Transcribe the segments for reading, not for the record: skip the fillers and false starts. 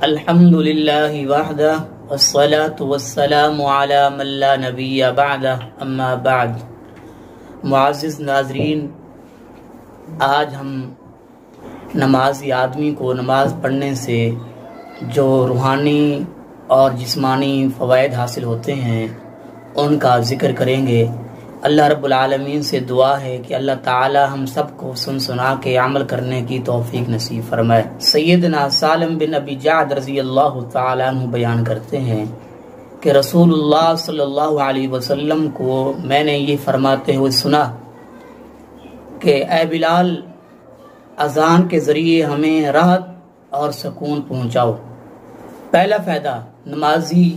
الحمد للہ وحدہ والصلاة والسلام علی من لا نبی بعدہ اما بعد۔ معزز ناظرین، آج ہم نمازی آدمی کو نماز پڑھنے سے جو روحانی اور جسمانی فوائد حاصل ہوتے ہیں ان کا ذکر کریں گے۔ اللہ رب العالمین سے دعا ہے کہ اللہ تعالی ہم سب کو سنا کے عمل کرنے کی توفیق نصیب فرمائے۔ سیدنا سالم بن ابی جعد رضی اللہ تعالی عنہ بیان کرتے ہیں کہ رسول اللہ صلی اللہ علیہ وسلم کو میں نے یہ فرماتے ہوئے سنا کہ اے بلال، اذان کے ذریعے ہمیں راحت اور سکون پہنچاؤ۔ پہلا فائدہ نمازی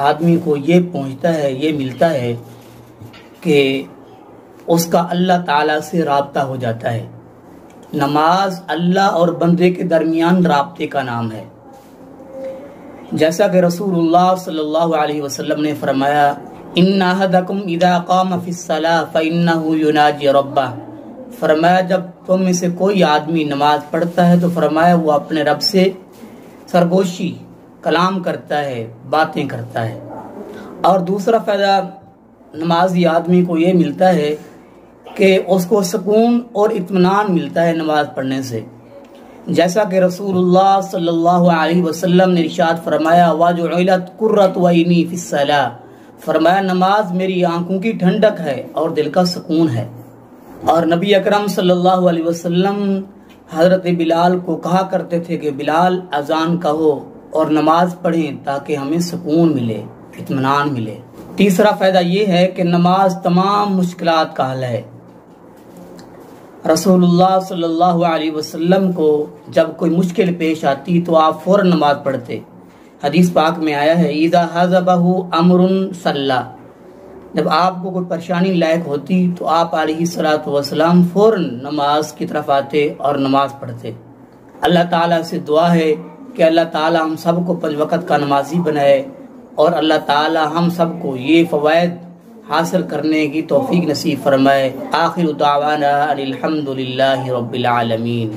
آدمی کو یہ پہنچتا ہے، یہ ملتا ہے کہ اس کا اللہ تعالیٰ سے رابطہ ہو جاتا ہے۔ نماز اللہ اور بندے کے درمیان رابطے کا نام ہے، جیسا کہ رسول اللہ صلی اللہ علیہ وسلم نے فرمایا ان احدکم اذا قام فی الصلاۃ فانہ یناجی ربہ۔ فرمایا جب تم میں سے کوئی آدمی نماز پڑھتا ہے تو فرمایا وہ اپنے رب سے سرگوشی کلام کرتا ہے، باتیں کرتا ہے۔ اور دوسرا فائدہ نمازی آدمی کو یہ ملتا ہے کہ اس کو سکون اور اطمینان ملتا ہے نماز پڑھنے سے، جیسا کہ رسول اللہ صلی اللہ علیہ وسلم نے ارشاد فرمایا وَجُعِلَتْ قُرَّةُ عَيْنِي فِي الصَّلَاةِ۔ فرمایا نماز میری آنکھوں کی ٹھنڈک ہے اور دل کا سکون ہے۔ اور نبی اکرم صلی اللہ علیہ وسلم حضرت بلال کو کہا کرتے تھے کہ بلال اذان کہو اور نماز پڑھیں تاکہ ہمیں سکون ملے، اطمینان ملے۔ تیسرا فائدہ یہ ہے کہ نماز تمام مشکلات کا حل ہے۔ رسول اللہ صلی اللہ علیہ وسلم کو جب کوئی مشکل پیش آتی تو آپ فوراً نماز پڑھتے۔ حدیث پاک میں آیا ہے اذا حزبہ امر صلی، جب آپ کو کوئی پریشانی لاحق ہوتی تو آپ علیہ الصلوۃ والسلام فوراً نماز کی طرف آتے اور نماز پڑھتے۔ اللہ تعالیٰ سے دعا ہے کہ اللہ تعالیٰ ہم سب کو 5 وقت کا نمازی بنائے، اور اللہ تعالی ہم سب کو یہ فوائد حاصل کرنے کی توفیق نصیب فرمائے۔ آخر دعوانا الحمد للہ رب العالمین۔